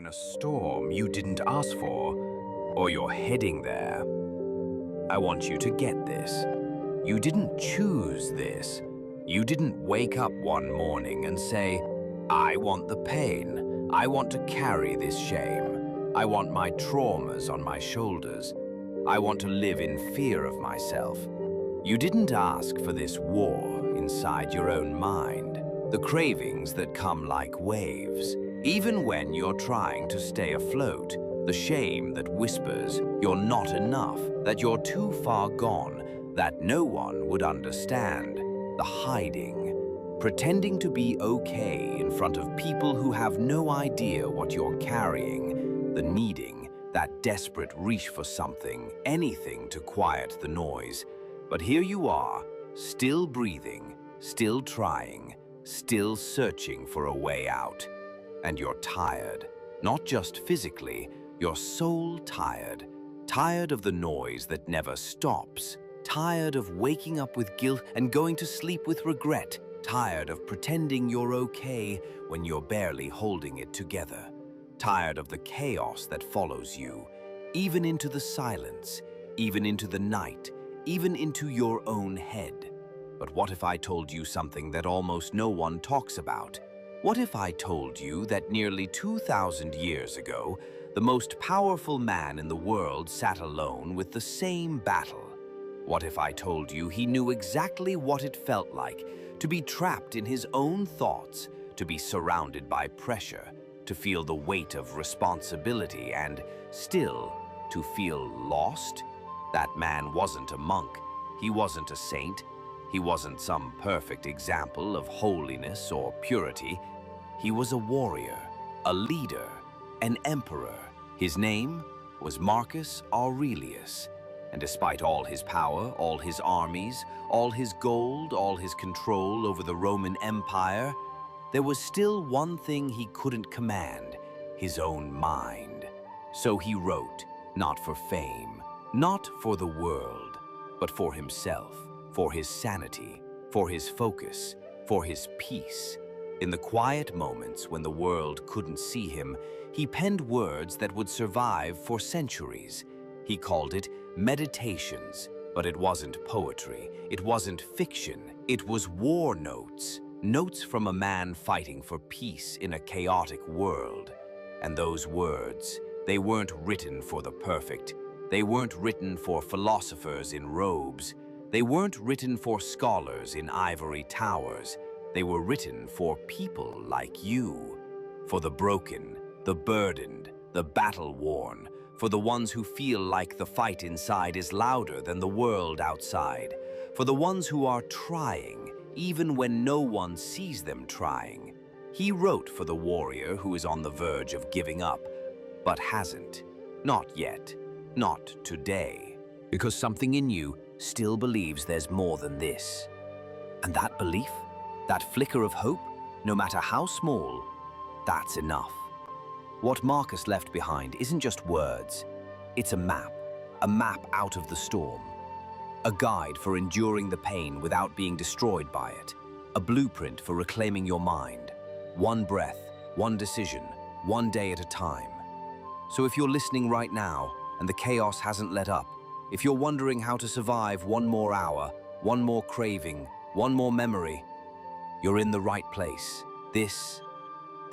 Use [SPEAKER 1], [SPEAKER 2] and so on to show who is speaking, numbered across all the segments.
[SPEAKER 1] in a storm you didn't ask for, or you're heading there. I want you to get this. You didn't choose this. You didn't wake up one morning and say, I want the pain. I want to carry this shame. I want my traumas on my shoulders. I want to live in fear of myself. You didn't ask for this war inside your own mind, the cravings that come like waves. Even when you're trying to stay afloat, the shame that whispers you're not enough, that you're too far gone, that no one would understand. The hiding, pretending to be okay in front of people who have no idea what you're carrying. The needing, that desperate reach for something, anything to quiet the noise. But here you are, still breathing, still trying, still searching for a way out. And you're tired, not just physically, you're soul tired. Tired of the noise that never stops. Tired of waking up with guilt and going to sleep with regret. Tired of pretending you're okay when you're barely holding it together. Tired of the chaos that follows you, even into the silence, even into the night, even into your own head. But what if I told you something that almost no one talks about? What if I told you that nearly 2,000 years ago, the most powerful man in the world sat alone with the same battle? What if I told you he knew exactly what it felt like to be trapped in his own thoughts, to be surrounded by pressure, to feel the weight of responsibility and still to feel lost? That man wasn't a monk. He wasn't a saint. He wasn't some perfect example of holiness or purity. He was a warrior, a leader, an emperor. His name was Marcus Aurelius. And despite all his power, all his armies, all his gold, all his control over the Roman Empire, there was still one thing he couldn't command: his own mind. So he wrote, not for fame, not for the world, but for himself, for his sanity, for his focus, for his peace. In the quiet moments when the world couldn't see him, he penned words that would survive for centuries. He called it meditations, but it wasn't poetry, it wasn't fiction, it was war notes. Notes from a man fighting for peace in a chaotic world. And those words, they weren't written for the perfect. They weren't written for philosophers in robes. They weren't written for scholars in ivory towers. They were written for people like you. For the broken, the burdened, the battle-worn. For the ones who feel like the fight inside is louder than the world outside. For the ones who are trying, even when no one sees them trying. He wrote for the warrior who is on the verge of giving up, but hasn't. Not yet. Not today. Because something in you still believes there's more than this. And that belief, that flicker of hope, no matter how small, that's enough. What Marcus left behind isn't just words. It's a map out of the storm. A guide for enduring the pain without being destroyed by it. A blueprint for reclaiming your mind. One breath, one decision, one day at a time. So if you're listening right now and the chaos hasn't let up, if you're wondering how to survive one more hour, one more craving, one more memory, you're in the right place. This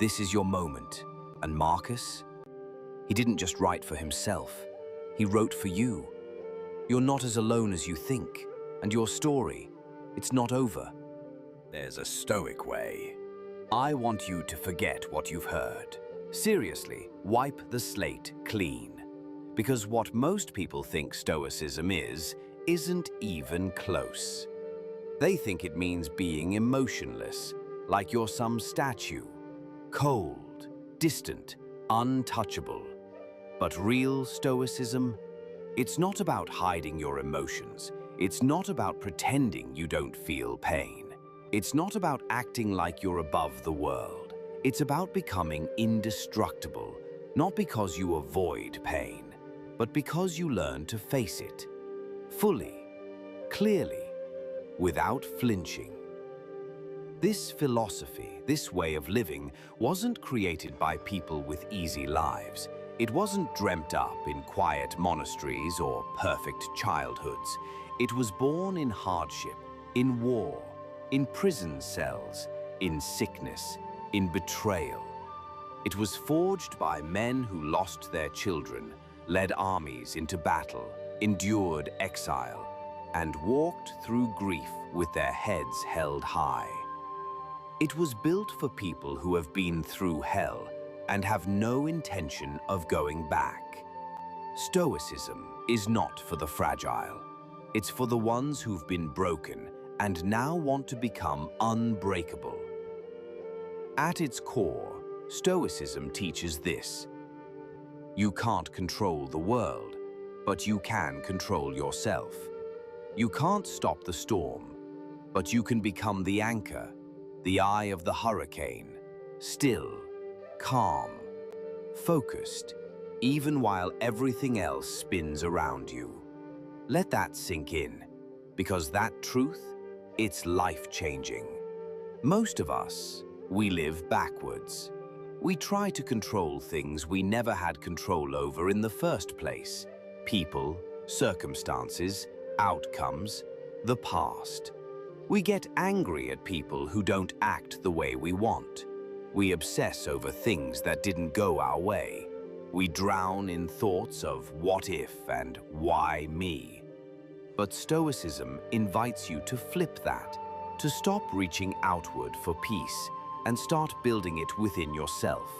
[SPEAKER 1] is your moment. And Marcus? He didn't just write for himself. He wrote for you. You're not as alone as you think, and your story, it's not over. There's a Stoic way. I want you to forget what you've heard. Seriously, wipe the slate clean. Because what most people think Stoicism isn't even close. They think it means being emotionless, like you're some statue, cold, distant, untouchable. But real Stoicism, it's not about hiding your emotions. It's not about pretending you don't feel pain. It's not about acting like you're above the world. It's about becoming indestructible, not because you avoid pain, but because you learn to face it, fully, clearly, without flinching. This philosophy, this way of living, wasn't created by people with easy lives. It wasn't dreamt up in quiet monasteries or perfect childhoods. It was born in hardship, in war, in prison cells, in sickness, in betrayal. It was forged by men who lost their children, led armies into battle, endured exile, and walked through grief with their heads held high. It was built for people who have been through hell and have no intention of going back. Stoicism is not for the fragile. It's for the ones who've been broken and now want to become unbreakable. At its core, Stoicism teaches this: you can't control the world, but you can control yourself. You can't stop the storm, but you can become the anchor, the eye of the hurricane, still, calm, focused, even while everything else spins around you. Let that sink in, because that truth, it's life-changing. Most of us, we live backwards. We try to control things we never had control over in the first place: people, circumstances, outcomes, the past. We get angry at people who don't act the way we want. We obsess over things that didn't go our way. We drown in thoughts of what if and why me. But Stoicism invites you to flip that, to stop reaching outward for peace and start building it within yourself.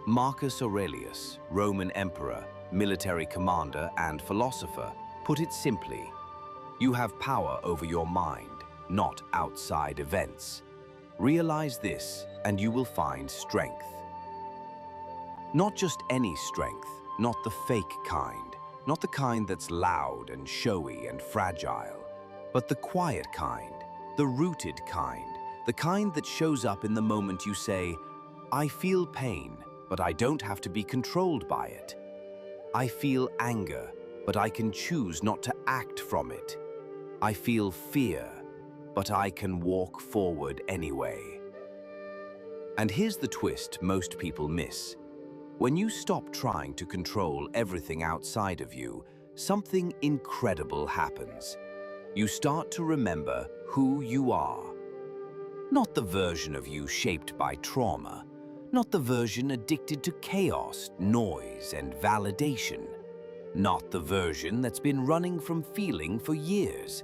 [SPEAKER 1] Marcus Aurelius, Roman emperor, military commander, and philosopher, put it simply: you have power over your mind, not outside events. Realize this, and you will find strength. Not just any strength, not the fake kind, not the kind that's loud and showy and fragile, but the quiet kind, the rooted kind, the kind that shows up in the moment you say, I feel pain, but I don't have to be controlled by it. I feel anger, but I can choose not to act from it. I feel fear, but I can walk forward anyway. And here's the twist most people miss. When you stop trying to control everything outside of you, something incredible happens. You start to remember who you are. Not the version of you shaped by trauma, not the version addicted to chaos, noise, and validation, not the version that's been running from feeling for years,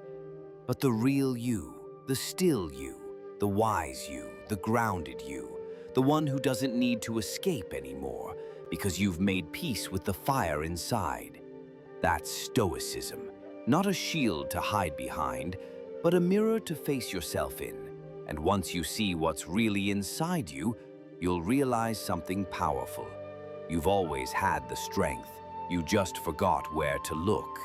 [SPEAKER 1] but the real you, the still you, the wise you, the grounded you, the one who doesn't need to escape anymore because you've made peace with the fire inside. That's Stoicism, not a shield to hide behind, but a mirror to face yourself in. And once you see what's really inside you, you'll realize something powerful. You've always had the strength, you just forgot where to look.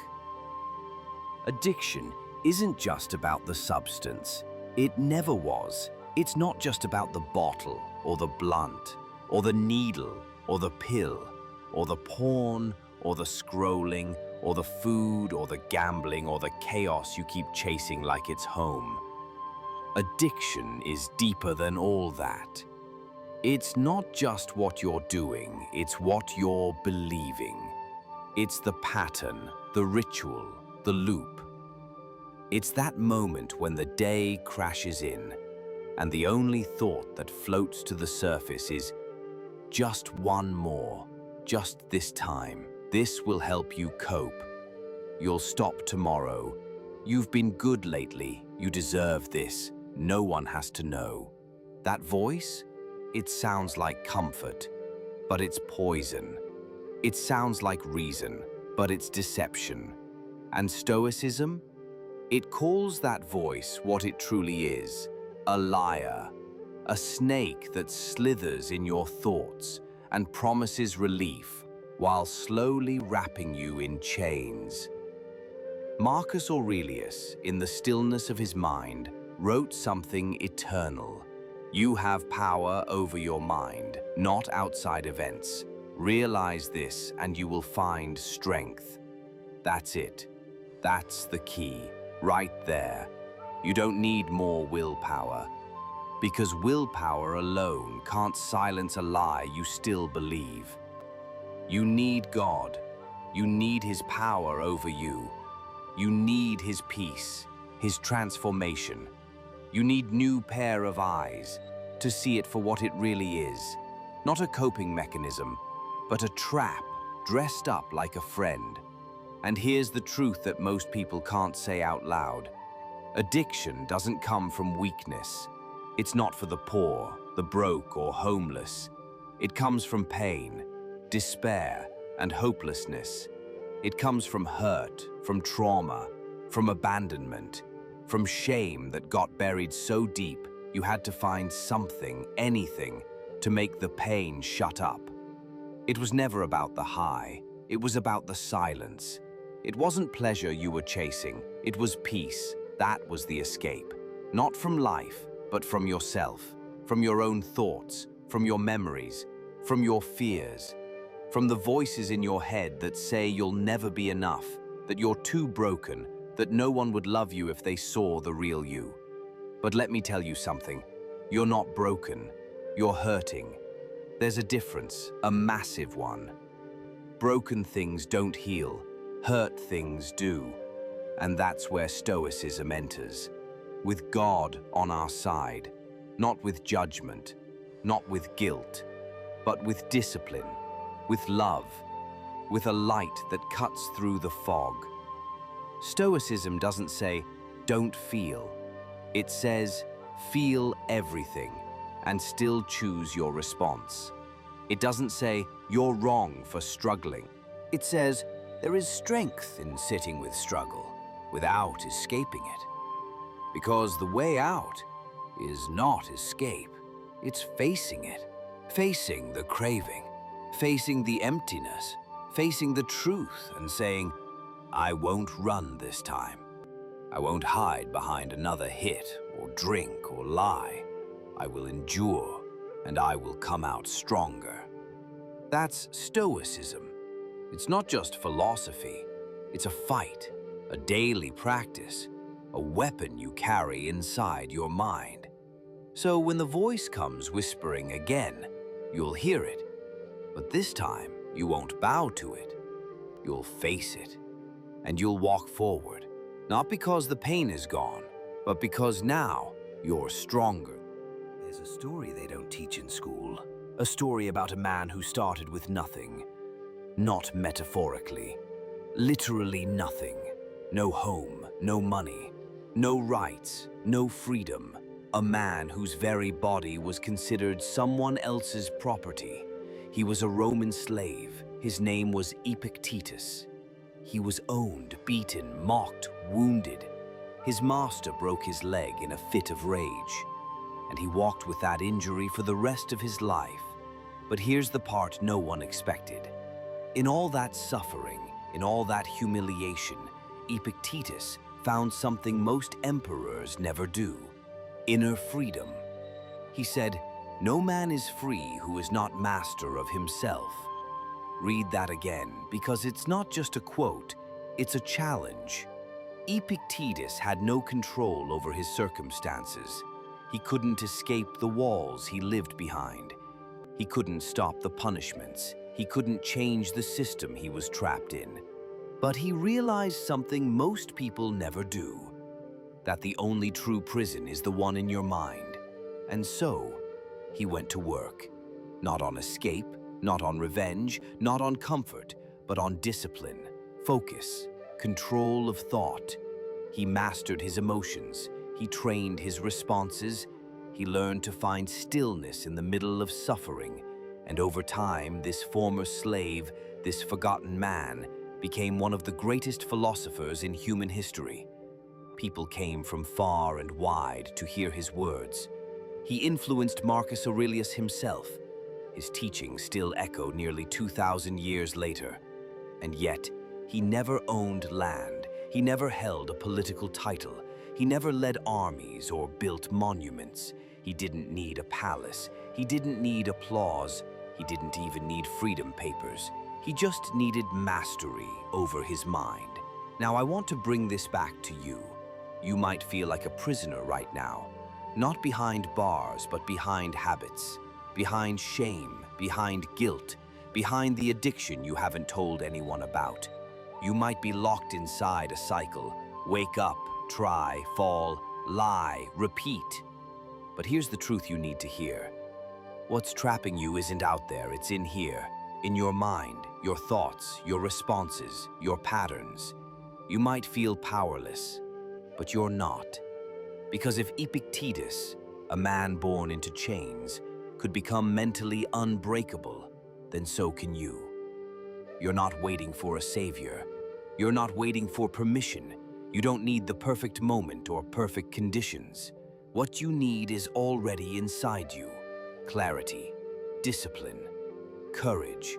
[SPEAKER 1] Addiction isn't just about the substance. It never was. It's not just about the bottle, or the blunt, or the needle, or the pill, or the porn, or the scrolling, or the food, or the gambling, or the chaos you keep chasing like it's home. Addiction is deeper than all that. It's not just what you're doing, it's what you're believing. It's the pattern, the ritual, the loop. It's that moment when the day crashes in, and the only thought that floats to the surface is, just one more, just this time. This will help you cope. You'll stop tomorrow. You've been good lately. You deserve this. No one has to know. That voice? It sounds like comfort, but it's poison. It sounds like reason, but it's deception. And Stoicism? It calls that voice what it truly is: a liar, a snake that slithers in your thoughts and promises relief while slowly wrapping you in chains. Marcus Aurelius, in the stillness of his mind, wrote something eternal. You have power over your mind, not outside events. Realize this and you will find strength. That's it. That's the key, right there. You don't need more willpower. Because willpower alone can't silence a lie you still believe. You need God. You need His power over you. You need His peace, His transformation. You need new pair of eyes to see it for what it really is. Not a coping mechanism, but a trap dressed up like a friend. And here's the truth that most people can't say out loud. Addiction doesn't come from weakness. It's not for the poor, the broke, or homeless. It comes from pain, despair, and hopelessness. It comes from hurt, from trauma, from abandonment, from shame that got buried so deep you had to find something, anything, to make the pain shut up. It was never about the high. It was about the silence. It wasn't pleasure you were chasing. It was peace. That was the escape. Not from life, but from yourself, from your own thoughts, from your memories, from your fears, from the voices in your head that say you'll never be enough, that you're too broken, that no one would love you if they saw the real you. But let me tell you something. You're not broken. You're hurting. There's a difference, a massive one. Broken things don't heal. Hurt things do. And that's where Stoicism enters. With God on our side. Not with judgment. Not with guilt. But with discipline. With love. With a light that cuts through the fog. Stoicism doesn't say, don't feel. It says, feel everything and still choose your response. It doesn't say, you're wrong for struggling. It says, there is strength in sitting with struggle without escaping it. Because the way out is not escape, it's facing it. Facing the craving, facing the emptiness, facing the truth and saying, I won't run this time. I won't hide behind another hit or drink or lie. I will endure and I will come out stronger. That's Stoicism. It's not just philosophy. It's a fight, a daily practice, a weapon you carry inside your mind. So when the voice comes whispering again, you'll hear it. But this time, you won't bow to it. You'll face it. And you'll walk forward. Not because the pain is gone, but because now you're stronger. There's a story they don't teach in school. A story about a man who started with nothing. Not metaphorically. Literally nothing. No home, no money, no rights, no freedom. A man whose very body was considered someone else's property. He was a Roman slave. His name was Epictetus. He was owned, beaten, mocked, wounded. His master broke his leg in a fit of rage, and he walked with that injury for the rest of his life. But here's the part no one expected. In all that suffering, in all that humiliation, Epictetus found something most emperors never do: inner freedom. He said, "No man is free who is not master of himself." Read that again, because it's not just a quote, it's a challenge. Epictetus had no control over his circumstances. He couldn't escape the walls he lived behind. He couldn't stop the punishments. He couldn't change the system he was trapped in. But he realized something most people never do, that the only true prison is the one in your mind. And so, he went to work, not on escape, not on revenge, not on comfort, but on discipline, focus, control of thought. He mastered his emotions. He trained his responses. He learned to find stillness in the middle of suffering. And over time, this former slave, this forgotten man, became one of the greatest philosophers in human history. People came from far and wide to hear his words. He influenced Marcus Aurelius himself. His teachings still echo nearly 2,000 years later. And yet, he never owned land. He never held a political title. He never led armies or built monuments. He didn't need a palace. He didn't need applause. He didn't even need freedom papers. He just needed mastery over his mind. Now, I want to bring this back to you. You might feel like a prisoner right now. Not behind bars, but behind habits, behind shame, behind guilt, behind the addiction you haven't told anyone about. You might be locked inside a cycle. Wake up, try, fall, lie, repeat. But here's the truth you need to hear. What's trapping you isn't out there, it's in here. In your mind, your thoughts, your responses, your patterns. You might feel powerless, but you're not. Because if Epictetus, a man born into chains, could become mentally unbreakable, then so can you. You're not waiting for a savior. You're not waiting for permission. You don't need the perfect moment or perfect conditions. What you need is already inside you. Clarity, discipline, courage.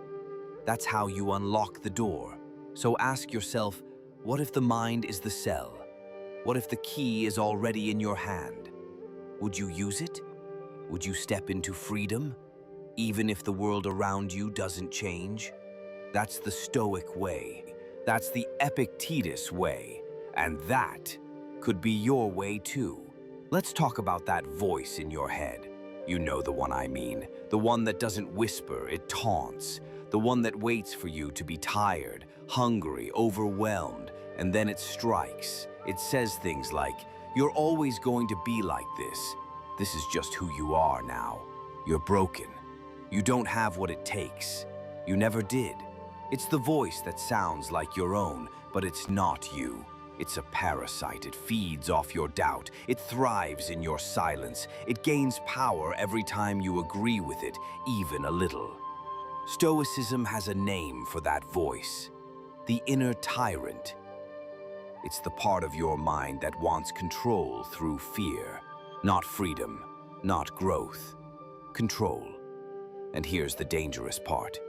[SPEAKER 1] That's how you unlock the door. So ask yourself, what if the mind is the cell? What if the key is already in your hand? Would you use it? Would you step into freedom, even if the world around you doesn't change? That's the Stoic way. That's the Epictetus way. And that could be your way too. Let's talk about that voice in your head. You know the one I mean. The one that doesn't whisper, it taunts. The one that waits for you to be tired, hungry, overwhelmed, and then it strikes. It says things like, "You're always going to be like this. This is just who you are now. You're broken. You don't have what it takes. You never did." It's the voice that sounds like your own, but it's not you. It's a parasite. It feeds off your doubt. It thrives in your silence. It gains power every time you agree with it, even a little. Stoicism has a name for that voice: the inner tyrant. It's the part of your mind that wants control through fear, not freedom, not growth. Control. And here's the dangerous part.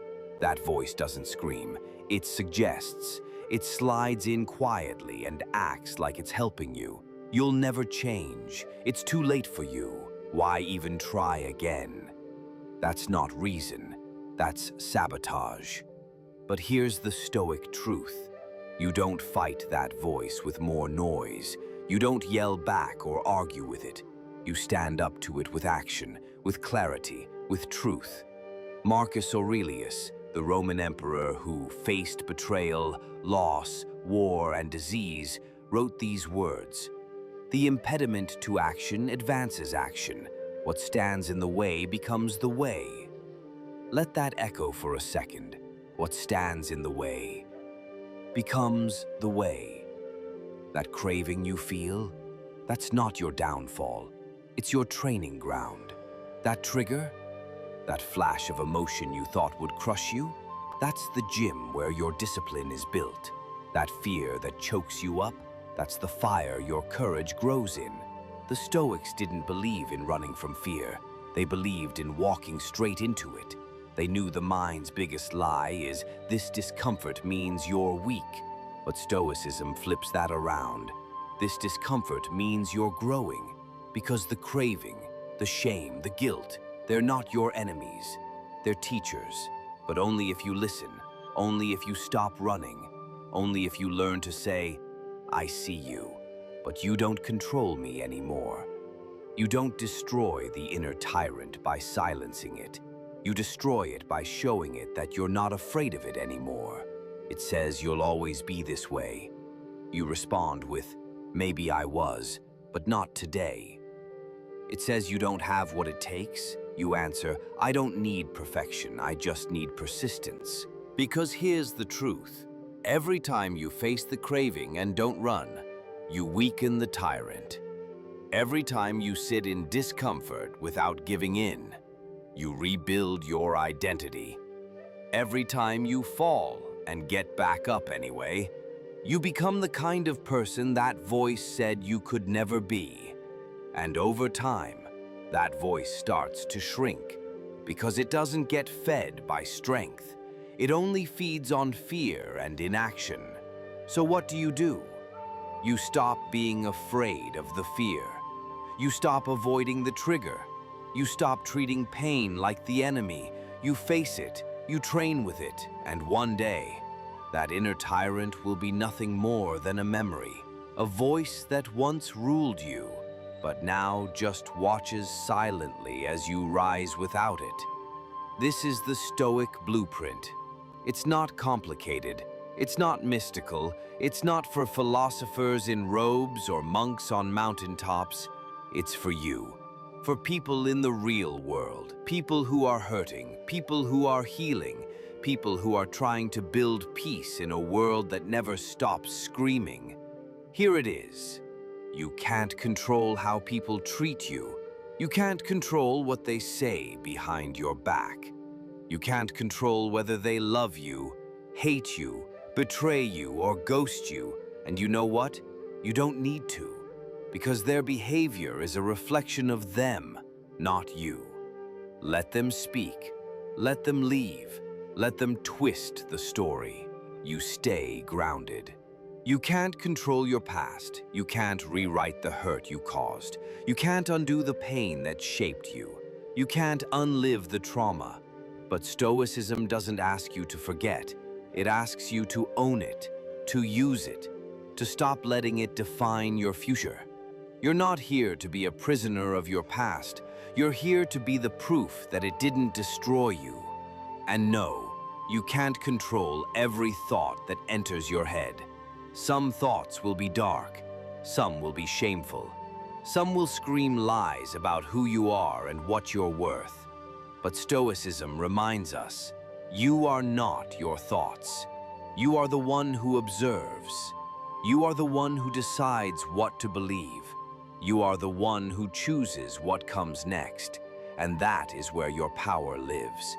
[SPEAKER 1] That voice doesn't scream. It suggests. It slides in quietly and acts like it's helping you. You'll never change. It's too late for you. Why even try again? That's not reason. That's sabotage. But here's the Stoic truth. You don't fight that voice with more noise. You don't yell back or argue with it. You stand up to it with action, with clarity, with truth. Marcus Aurelius, the Roman emperor who faced betrayal, loss, war, and disease, wrote these words: "The impediment to action advances action. What stands in the way becomes the way." Let that echo for a second. What stands in the way becomes the way. That craving you feel, that's not your downfall. It's your training ground. That trigger, that flash of emotion you thought would crush you, that's the gym where your discipline is built. That fear that chokes you up, that's the fire your courage grows in. The Stoics didn't believe in running from fear. They believed in walking straight into it. They knew the mind's biggest lie is, "This discomfort means you're weak." But Stoicism flips that around. This discomfort means you're growing. Because the craving, the shame, the guilt, they're not your enemies. They're teachers. But only if you listen. Only if you stop running. Only if you learn to say, "I see you, but you don't control me anymore." You don't destroy the inner tyrant by silencing it. You destroy it by showing it that you're not afraid of it anymore. It says you'll always be this way. You respond with, "Maybe I was, but not today." It says you don't have what it takes. You answer, "I don't need perfection, I just need persistence." Because here's the truth. Every time you face the craving and don't run, you weaken the tyrant. Every time you sit in discomfort without giving in, you rebuild your identity. Every time you fall and get back up anyway, you become the kind of person that voice said you could never be. And over time, that voice starts to shrink because it doesn't get fed by strength. It only feeds on fear and inaction. So what do? You stop being afraid of the fear. You stop avoiding the trigger. You stop treating pain like the enemy. You face it, you train with it, and one day, that inner tyrant will be nothing more than a memory, a voice that once ruled you, but now just watches silently as you rise without it. This is the Stoic blueprint. It's not complicated. It's not mystical. It's not for philosophers in robes or monks on mountaintops. It's for you. For people in the real world. People who are hurting. People who are healing. People who are trying to build peace in a world that never stops screaming. Here it is. You can't control how people treat you. You can't control what they say behind your back. You can't control whether they love you, hate you, betray you, or ghost you. And you know what? You don't need to, because their behavior is a reflection of them, not you. Let them speak. Let them leave. Let them twist the story. You stay grounded. You can't control your past. You can't rewrite the hurt you caused. You can't undo the pain that shaped you. You can't unlive the trauma. But Stoicism doesn't ask you to forget. It asks you to own it, to use it, to stop letting it define your future. You're not here to be a prisoner of your past. You're here to be the proof that it didn't destroy you. And no, you can't control every thought that enters your head. Some thoughts will be dark, some will be shameful, some will scream lies about who you are and what you're worth. But Stoicism reminds us, you are not your thoughts. You are the one who observes. You are the one who decides what to believe. You are the one who chooses what comes next, and that is where your power lives.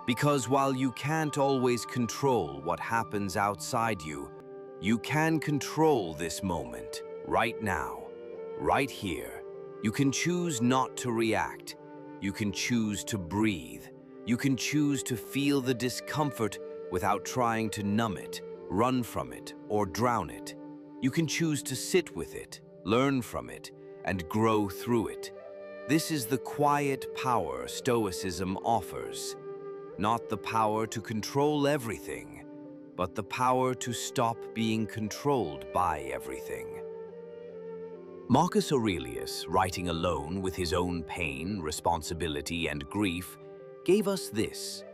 [SPEAKER 1] Because while you can't always control what happens outside you, you can control this moment, right now, right here. You can choose not to react. You can choose to breathe. You can choose to feel the discomfort without trying to numb it, run from it, or drown it. You can choose to sit with it, learn from it, and grow through it. This is the quiet power Stoicism offers. Not the power to control everything, but the power to stop being controlled by everything. Marcus Aurelius, writing alone with his own pain, responsibility, and grief, gave us this: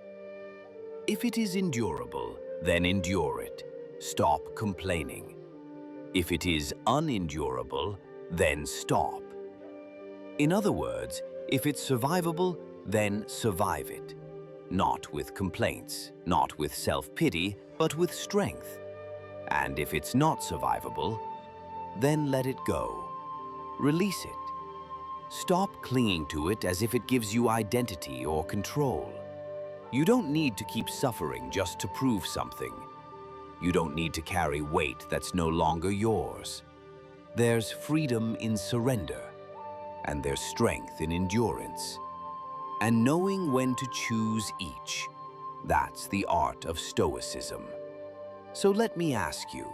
[SPEAKER 1] if it is endurable, then endure it. Stop complaining. If it is unendurable, then stop. In other words, if it's survivable, then survive it. Not with complaints, not with self-pity, but with strength. And if it's not survivable, then let it go. Release it. Stop clinging to it as if it gives you identity or control. You don't need to keep suffering just to prove something. You don't need to carry weight that's no longer yours. There's freedom in surrender, and there's strength in endurance. And knowing when to choose each, that's the art of Stoicism. So let me ask you,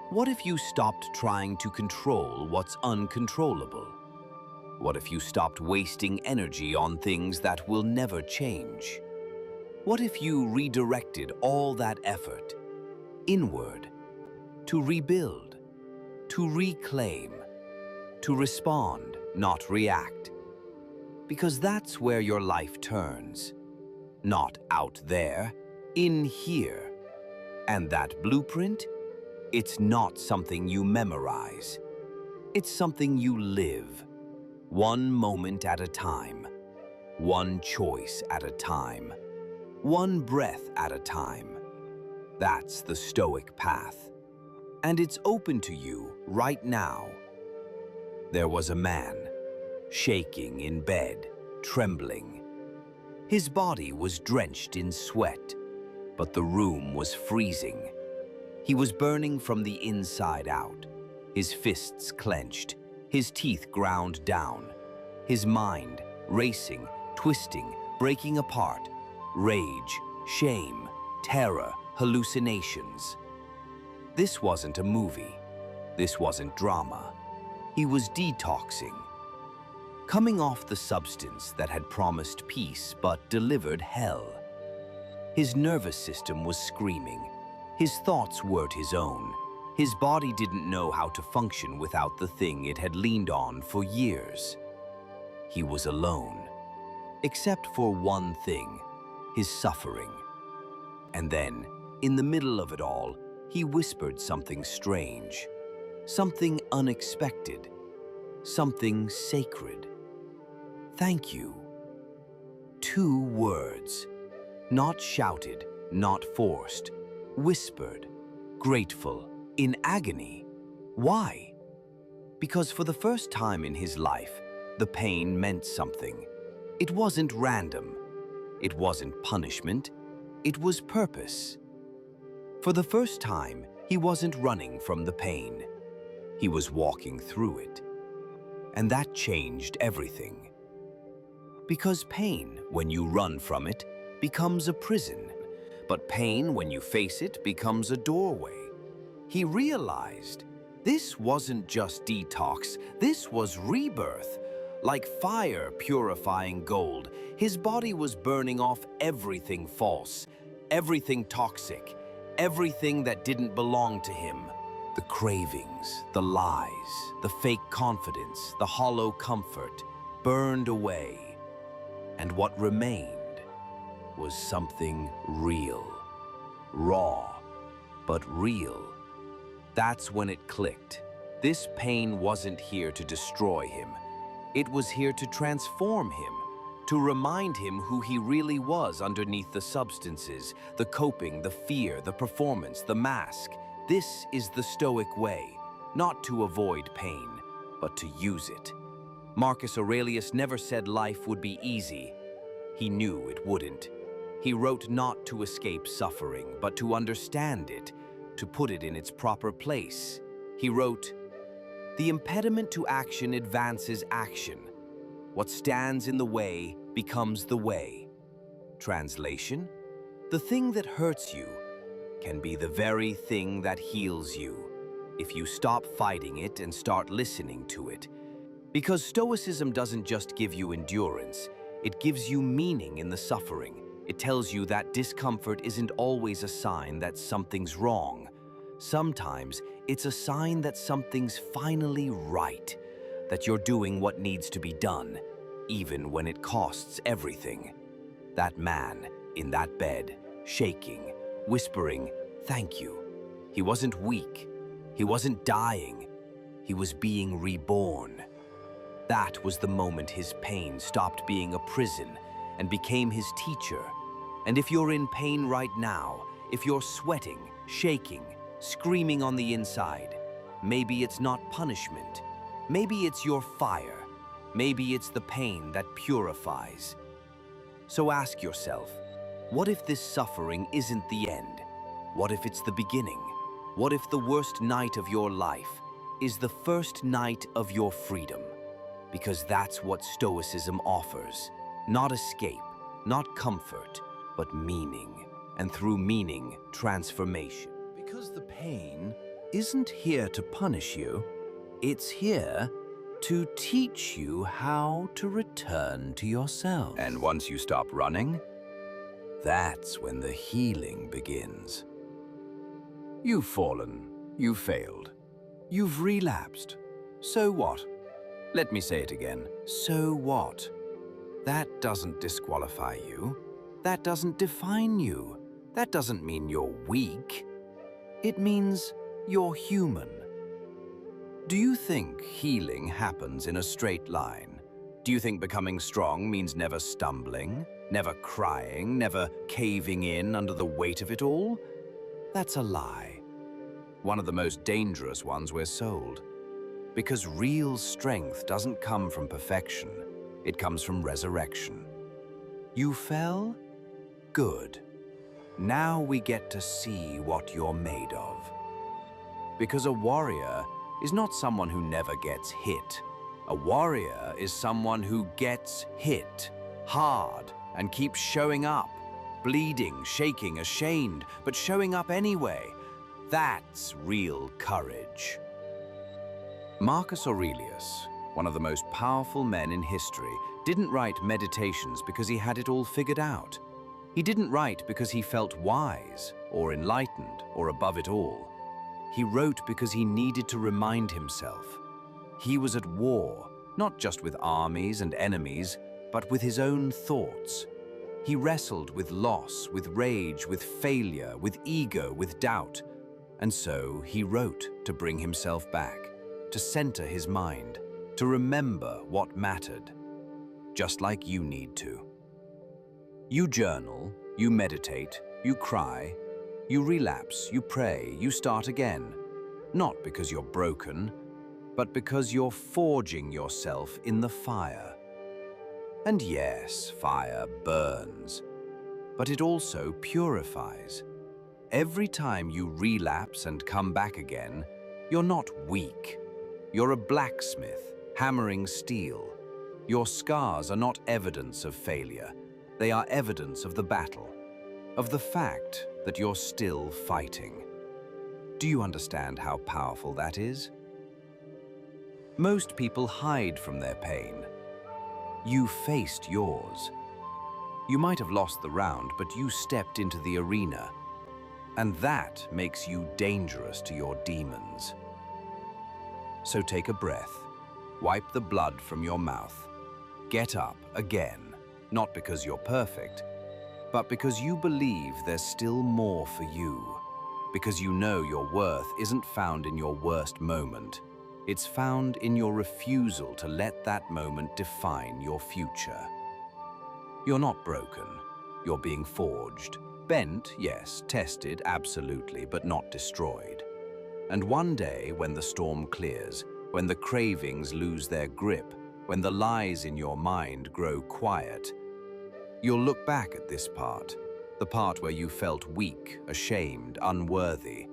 [SPEAKER 1] what if you stopped trying to control what's uncontrollable? What if you stopped wasting energy on things that will never change? What if you redirected all that effort inward, to rebuild, to reclaim, to respond, not react? Because that's where your life turns. Not out there, in here. And that blueprint, it's not something you memorize. It's something you live, one moment at a time, one choice at a time, one breath at a time. That's the Stoic path. And it's open to you right now. There was a man, shaking in bed, trembling. His body was drenched in sweat, but the room was freezing. He was burning from the inside out, his fists clenched, his teeth ground down, his mind racing, twisting, breaking apart, rage, shame, terror, hallucinations. This wasn't a movie. This wasn't drama. He was detoxing. Coming off the substance that had promised peace but delivered hell. His nervous system was screaming. His thoughts weren't his own. His body didn't know how to function without the thing it had leaned on for years. He was alone, except for one thing, his suffering. And then, in the middle of it all, he whispered something strange, something unexpected, something sacred. Thank you. 2 words, not shouted, not forced, whispered, grateful, in agony. Why? Because for the first time in his life, the pain meant something. It wasn't random. It wasn't punishment. It was purpose. For the first time, he wasn't running from the pain. He was walking through it. And that changed everything. Because pain, when you run from it, becomes a prison. But pain, when you face it, becomes a doorway. He realized this wasn't just detox, this was rebirth. Like fire purifying gold, his body was burning off everything false, everything toxic, everything that didn't belong to him. The cravings, the lies, the fake confidence, the hollow comfort burned away. And what remained was something real, raw, but real. That's when it clicked. This pain wasn't here to destroy him. It was here to transform him, to remind him who he really was underneath the substances, the coping, the fear, the performance, the mask. This is the Stoic way, not to avoid pain, but to use it. Marcus Aurelius never said life would be easy. He knew it wouldn't. He wrote not to escape suffering, but to understand it, to put it in its proper place. He wrote, "The impediment to action advances action. What stands in the way becomes the way." Translation: the thing that hurts you can be the very thing that heals you, if you stop fighting it and start listening to it. Because Stoicism doesn't just give you endurance, it gives you meaning in the suffering. It tells you that discomfort isn't always a sign that something's wrong. Sometimes it's a sign that something's finally right, that you're doing what needs to be done, even when it costs everything. That man in that bed, shaking, whispering, "Thank you." He wasn't weak. He wasn't dying. He was being reborn. That was the moment his pain stopped being a prison and became his teacher. And if you're in pain right now, if you're sweating, shaking, screaming on the inside, maybe it's not punishment. Maybe it's your fire. Maybe it's the pain that purifies. So ask yourself, what if this suffering isn't the end? What if it's the beginning? What if the worst night of your life is the first night of your freedom? Because that's what Stoicism offers. Not escape, not comfort, but meaning. And through meaning, transformation. Because the pain isn't here to punish you, it's here to teach you how to return to yourself. And once you stop running, that's when the healing begins. You've fallen, you've failed, you've relapsed. So what? Let me say it again. So what? That doesn't disqualify you. That doesn't define you. That doesn't mean you're weak. It means you're human. Do you think healing happens in a straight line? Do you think becoming strong means never stumbling, never crying, never caving in under the weight of it all? That's a lie. One of the most dangerous ones we're sold. Because real strength doesn't come from perfection. It comes from resurrection. You fell? Good. Now we get to see what you're made of. Because a warrior is not someone who never gets hit. A warrior is someone who gets hit hard and keeps showing up, bleeding, shaking, ashamed, but showing up anyway. That's real courage. Marcus Aurelius, one of the most powerful men in history, didn't write Meditations because he had it all figured out. He didn't write because he felt wise or enlightened or above it all. He wrote because he needed to remind himself. He was at war, not just with armies and enemies, but with his own thoughts. He wrestled with loss, with rage, with failure, with ego, with doubt. And so he wrote to bring himself back, to center his mind, to remember what mattered, just like you need to. You journal, you meditate, you cry, you relapse, you pray, you start again. Not because you're broken, but because you're forging yourself in the fire. And yes, fire burns, but it also purifies. Every time you relapse and come back again, you're not weak. You're a blacksmith, hammering steel. Your scars are not evidence of failure. They are evidence of the battle, of the fact that you're still fighting. Do you understand how powerful that is? Most people hide from their pain. You faced yours. You might have lost the round, but you stepped into the arena. And that makes you dangerous to your demons. So take a breath, wipe the blood from your mouth, get up again, not because you're perfect, but because you believe there's still more for you, because you know your worth isn't found in your worst moment. It's found in your refusal to let that moment define your future. You're not broken. You're being forged. Bent, yes. Tested, absolutely, but not destroyed. And one day, when the storm clears, when the cravings lose their grip, when the lies in your mind grow quiet, you'll look back at this part, the part where you felt weak, ashamed, unworthy,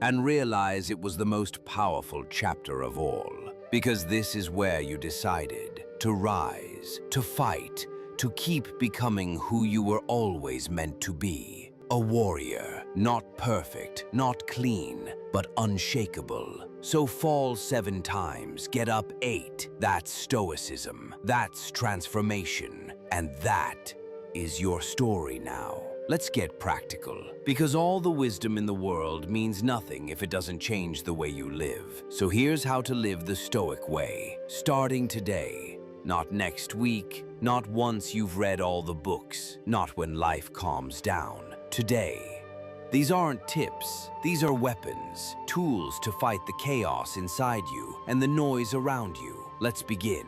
[SPEAKER 1] and realize it was the most powerful chapter of all. Because this is where you decided to rise, to fight, to keep becoming who you were always meant to be. A warrior, not perfect, not clean, but unshakable. So fall 7 times, get up 8. That's Stoicism, that's transformation, and that is your story now. Let's get practical, because all the wisdom in the world means nothing if it doesn't change the way you live. So here's how to live the Stoic way, starting today. Not next week, not once you've read all the books, not when life calms down. Today. These aren't tips, these are weapons, tools to fight the chaos inside you and the noise around you. Let's begin.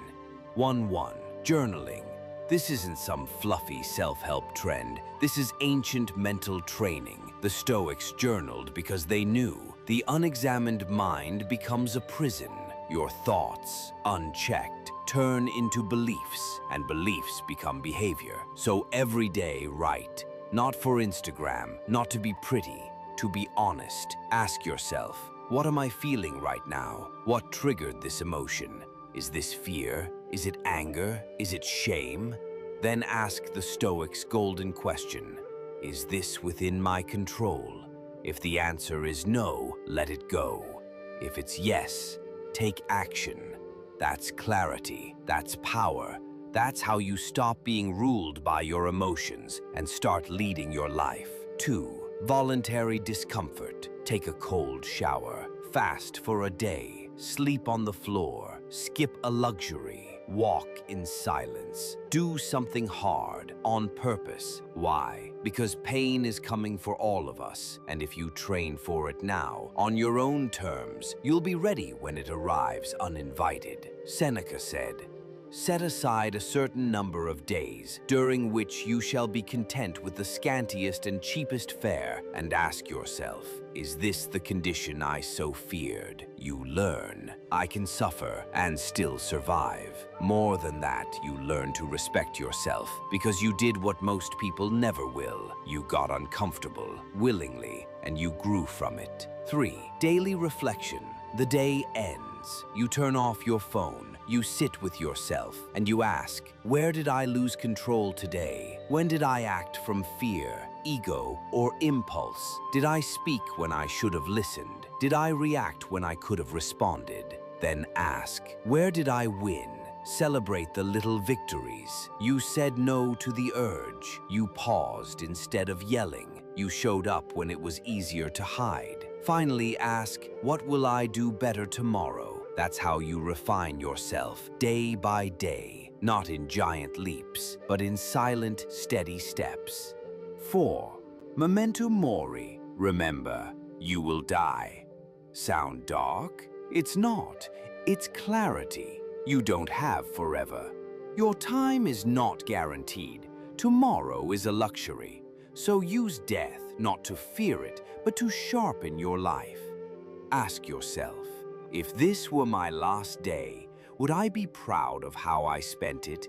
[SPEAKER 1] 1-1. Journaling. This isn't some fluffy self-help trend. This is ancient mental training. The Stoics journaled because they knew the unexamined mind becomes a prison. Your thoughts, unchecked, turn into beliefs, and beliefs become behavior. So every day write. Not for Instagram, not to be pretty, to be honest. Ask yourself, what am I feeling right now? What triggered this emotion? Is this fear? Is it anger? Is it shame? Then ask the Stoics' golden question. Is this within my control? If the answer is no, let it go. If it's yes, take action. That's clarity. That's power. That's how you stop being ruled by your emotions and start leading your life. 2. Voluntary discomfort. Take a cold shower. Fast for a day. Sleep on the floor. Skip a luxury. Walk in silence. Do something hard on purpose. Why? Because pain is coming for all of us, and if you train for it now, on your own terms, you'll be ready when it arrives uninvited. Seneca said, "Set aside a certain number of days, during which you shall be content with the scantiest and cheapest fare, and ask yourself, is this the condition I so feared? You learn. I can suffer and still survive. More than that, you learn to respect yourself, because you did what most people never will. You got uncomfortable, willingly, and you grew from it. 3. Daily reflection. The day ends. You turn off your phone. You sit with yourself and you ask, where did I lose control today? When did I act from fear, ego, or impulse? Did I speak when I should have listened? Did I react when I could have responded? Then ask, where did I win? Celebrate the little victories. You said no to the urge. You paused instead of yelling. You showed up when it was easier to hide. Finally ask, what will I do better tomorrow? That's how you refine yourself, day by day, not in giant leaps, but in silent, steady steps. 4. Memento mori. Remember, you will die. Sound dark? It's not. It's clarity. You don't have forever. Your time is not guaranteed. Tomorrow is a luxury. So use death not to fear it, but to sharpen your life. Ask yourself, if this were my last day, would I be proud of how I spent it?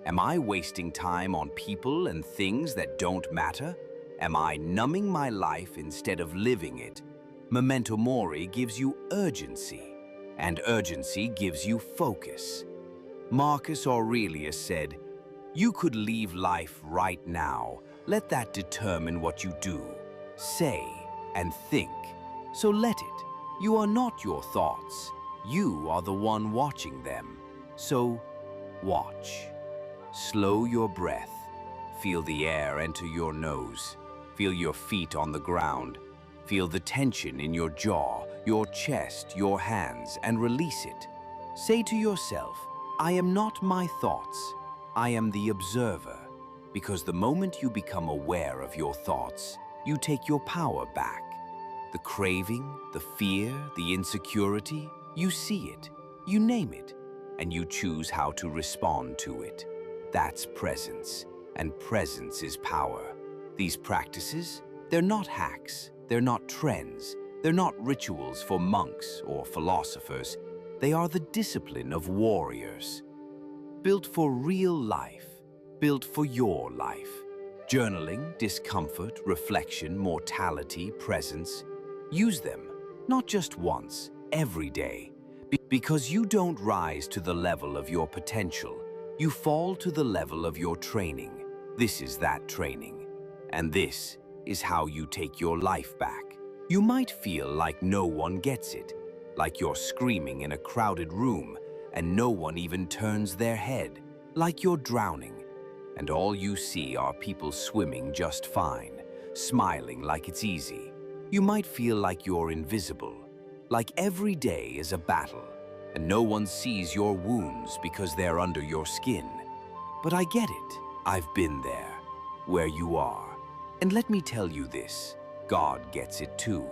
[SPEAKER 1] Am I wasting time on people and things that don't matter? Am I numbing my life instead of living it? Memento mori gives you urgency, and urgency gives you focus. Marcus Aurelius said, "You could leave life right now. Let that determine what you do, say, and think. So let it. You are not your thoughts. You are the one watching them. So watch." Slow your breath. Feel the air enter your nose. Feel your feet on the ground. Feel the tension in your jaw, your chest, your hands, and release it. Say to yourself, I am not my thoughts. I am the observer. Because the moment you become aware of your thoughts, you take your power back. The craving, the fear, the insecurity, you see it, you name it, and you choose how to respond to it. That's presence, and presence is power. These practices, they're not hacks, they're not trends, they're not rituals for monks or philosophers. They are the discipline of warriors. Built for real life, built for your life. Journaling, discomfort, reflection, mortality, presence. Use them, not just once, every day. Because you don't rise to the level of your potential, you fall to the level of your training. This is that training. And this is how you take your life back. You might feel like no one gets it, like you're screaming in a crowded room and no one even turns their head, like you're drowning. And all you see are people swimming just fine, smiling like it's easy. You might feel like you're invisible, like every day is a battle, and no one sees your wounds because they're under your skin. But I get it. I've been there, where you are. And let me tell you this, God gets it too.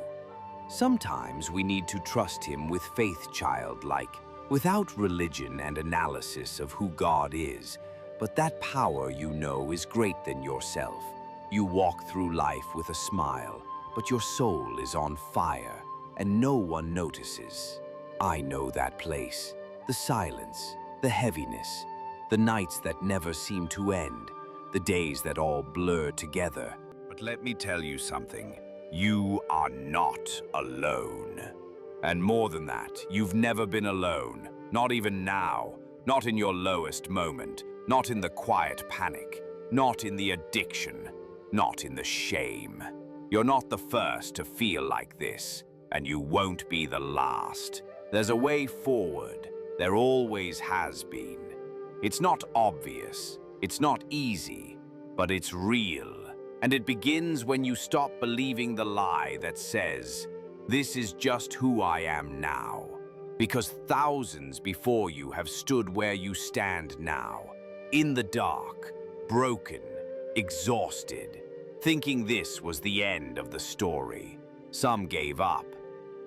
[SPEAKER 1] Sometimes we need to trust Him with faith childlike, without religion and analysis of who God is. But that power you know is great than yourself. You walk through life with a smile, but your soul is on fire, and no one notices. I know that place. The silence, the heaviness, the nights that never seem to end, the days that all blur together. But let me tell you something. You are not alone. And more than that, you've never been alone. Not even now. Not in your lowest moment. Not in the quiet panic, not in the addiction, not in the shame. You're not the first to feel like this, and you won't be the last. There's a way forward. There always has been. It's not obvious, it's not easy, but it's real. And it begins when you stop believing the lie that says, this is just who I am now. Because thousands before you have stood where you stand now. In the dark, broken, exhausted, thinking this was the end of the story. Some gave up.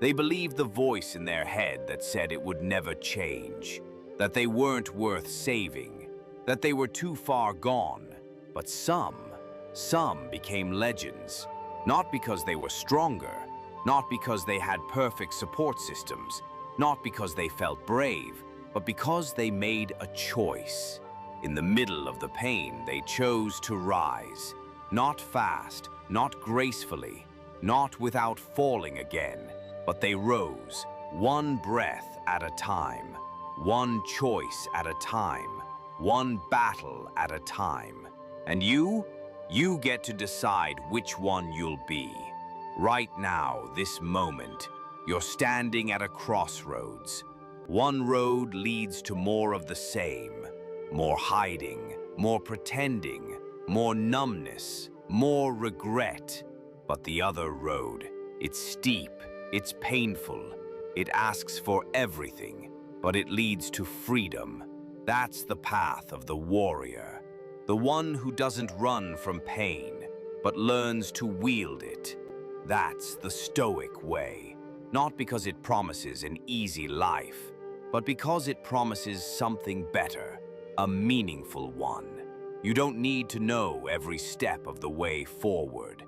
[SPEAKER 1] They believed the voice in their head that said it would never change, that they weren't worth saving, that they were too far gone. But some became legends, not because they were stronger, not because they had perfect support systems, not because they felt brave, but because they made a choice. In the middle of the pain, they chose to rise. Not fast, not gracefully, not without falling again, but they rose, one breath at a time, one choice at a time, one battle at a time. And you get to decide which one you'll be. Right now, this moment, you're standing at a crossroads. One road leads to more of the same. More hiding, more pretending, more numbness, more regret. But the other road, it's steep, It's painful. It asks for everything, but it leads to freedom. That's the path of the warrior, the one who doesn't run from pain, but learns to wield it. That's the Stoic way, not because it promises an easy life, but because it promises something better, a meaningful one. You don't need to know every step of the way forward.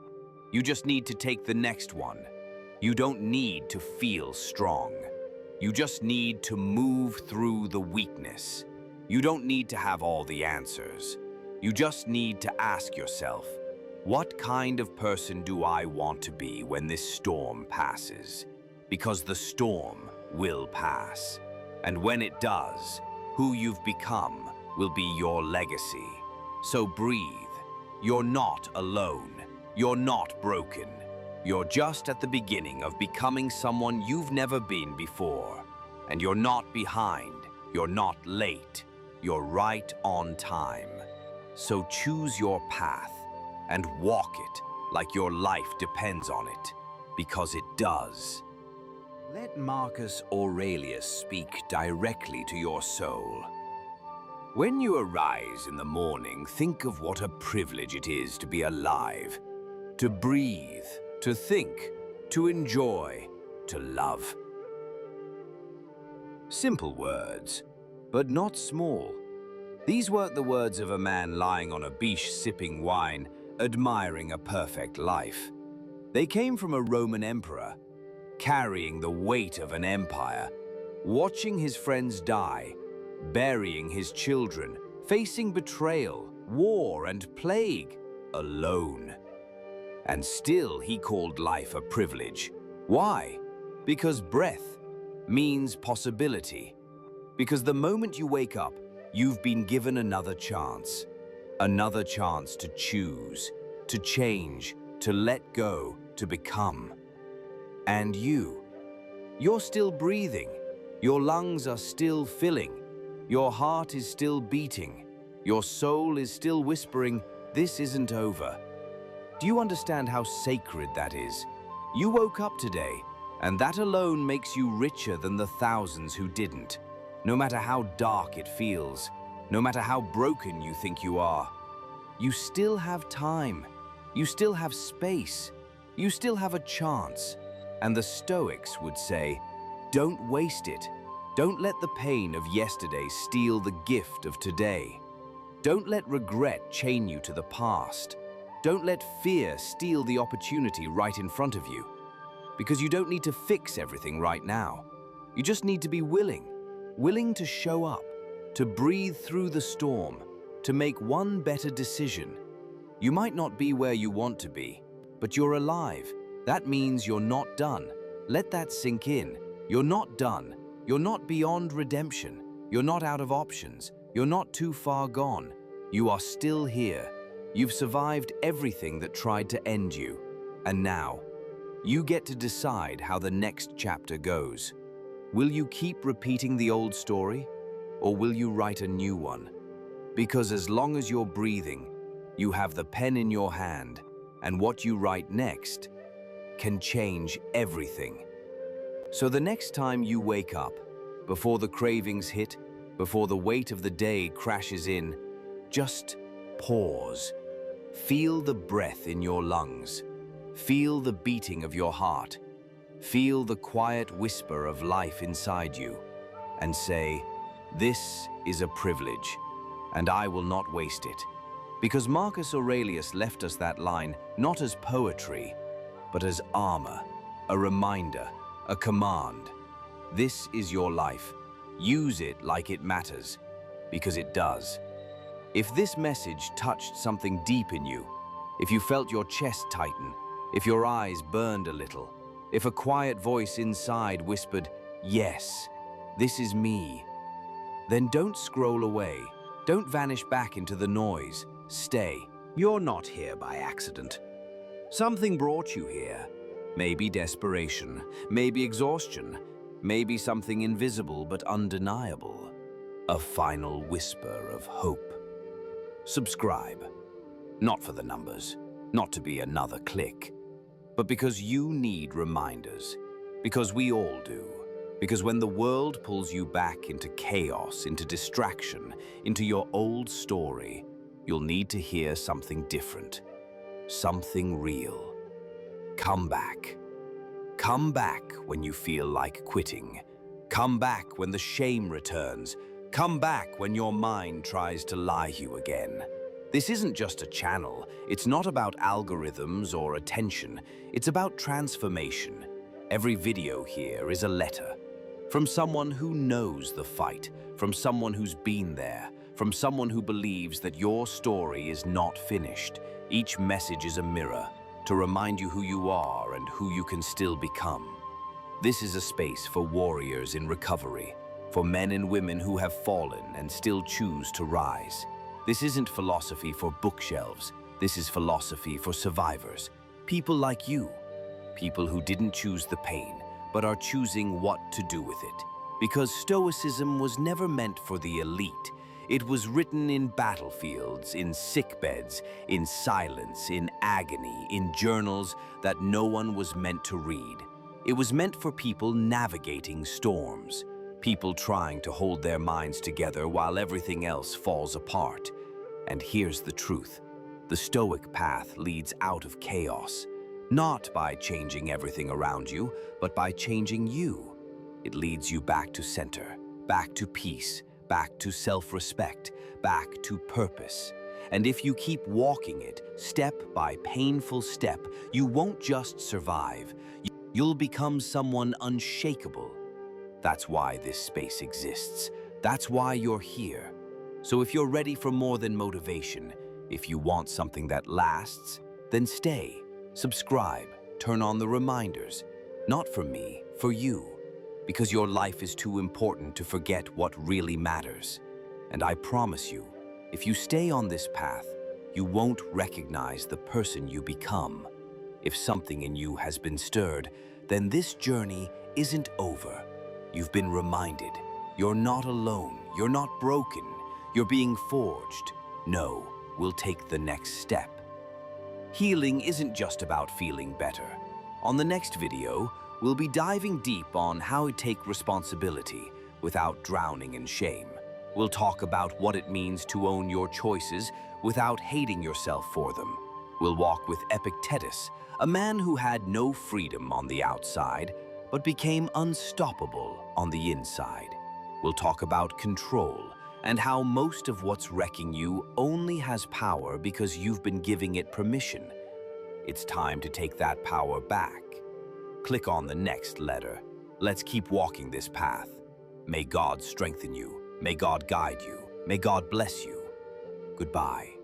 [SPEAKER 1] You just need to take the next one. You don't need to feel strong. You just need to move through the weakness. You don't need to have all the answers. You just need to ask yourself, what kind of person do I want to be when this storm passes? Because the storm will pass. And when it does, who you've become will be your legacy. So breathe. You're not alone. You're not broken. You're just at the beginning of becoming someone you've never been before. And you're not behind. You're not late. You're right on time. So choose your path and walk it like your life depends on it, because it does. Let Marcus Aurelius speak directly to your soul. When you arise in the morning, think of what a privilege it is to be alive, to breathe, to think, to enjoy, to love. Simple words, but not small. These weren't the words of a man lying on a beach sipping wine, admiring a perfect life. They came from a Roman emperor, carrying the weight of an empire, watching his friends die, burying his children, facing betrayal, war, and plague, alone. And still he called life a privilege. Why? Because breath means possibility. Because the moment you wake up, you've been given another chance to choose, to change, to let go, to become. And you're still breathing, your lungs are still filling, your heart is still beating, your soul is still whispering, this isn't over. Do you understand how sacred that is? You woke up today, and that alone makes you richer than the thousands who didn't. No matter how dark it feels, no matter how broken you think you are, you still have time, you still have space, you still have a chance. And the Stoics would say, don't waste it. Don't let the pain of yesterday steal the gift of today. Don't let regret chain you to the past. Don't let fear steal the opportunity right in front of you. Because you don't need to fix everything right now. You just need to be willing to show up, to breathe through the storm, to make one better decision. You might not be where you want to be, but you're alive. That means you're not done. Let that sink in. You're not done. You're not beyond redemption. You're not out of options. You're not too far gone. You are still here. You've survived everything that tried to end you. And now, you get to decide how the next chapter goes. Will you keep repeating the old story, or will you write a new one? Because as long as you're breathing, you have the pen in your hand, and what you write next can change everything. So the next time you wake up, before the cravings hit, before the weight of the day crashes in, just pause. Feel the breath in your lungs. Feel the beating of your heart. Feel the quiet whisper of life inside you, and say, this is a privilege, and I will not waste it. Because Marcus Aurelius left us that line not as poetry, but as armor, a reminder, a command. This is your life. Use it like it matters, because it does. If this message touched something deep in you, if you felt your chest tighten, if your eyes burned a little, if a quiet voice inside whispered, yes, this is me, then don't scroll away. Don't vanish back into the noise. Stay. You're not here by accident. Something brought you here. Maybe desperation, maybe exhaustion, maybe something invisible but undeniable. A final whisper of hope. Subscribe. Not for the numbers, not to be another click, but because you need reminders. Because we all do. Because when the world pulls you back into chaos, into distraction, into your old story, you'll need to hear something different. Something real. Come back. Come back when you feel like quitting. Come back when the shame returns. Come back when your mind tries to lie you again. This isn't just a channel. It's not about algorithms or attention. It's about transformation. Every video here is a letter. From someone who knows the fight, from someone who's been there, from someone who believes that your story is not finished. Each message is a mirror to remind you who you are and who you can still become. This is a space for warriors in recovery, for men and women who have fallen and still choose to rise. This isn't philosophy for bookshelves. This is philosophy for survivors. People like you. People who didn't choose the pain, but are choosing what to do with it. Because Stoicism was never meant for the elite. It was written in battlefields, in sickbeds, in silence, in agony, in journals that no one was meant to read. It was meant for people navigating storms, people trying to hold their minds together while everything else falls apart. And here's the truth. The Stoic path leads out of chaos. Not by changing everything around you, but by changing you. It leads you back to center, back to peace, back to self-respect, back to purpose. And if you keep walking it, step by painful step, you won't just survive. You'll become someone unshakable. That's why this space exists. That's why you're here. So if you're ready for more than motivation, if you want something that lasts, then stay. Subscribe, turn on the reminders, not for me, for you, because your life is too important to forget what really matters. And I promise you, if you stay on this path, you won't recognize the person you become. If something in you has been stirred, then this journey isn't over. You've been reminded. You're not alone. You're not broken. You're being forged. No, we'll take the next step. Healing isn't just about feeling better. On the next video, we'll be diving deep on how to take responsibility without drowning in shame. We'll talk about what it means to own your choices without hating yourself for them. We'll walk with Epictetus, a man who had no freedom on the outside, but became unstoppable on the inside. We'll talk about control and how most of what's wrecking you only has power because you've been giving it permission. It's time to take that power back. Click on the next letter. Let's keep walking this path. May God strengthen you. May God guide you. May God bless you. Goodbye.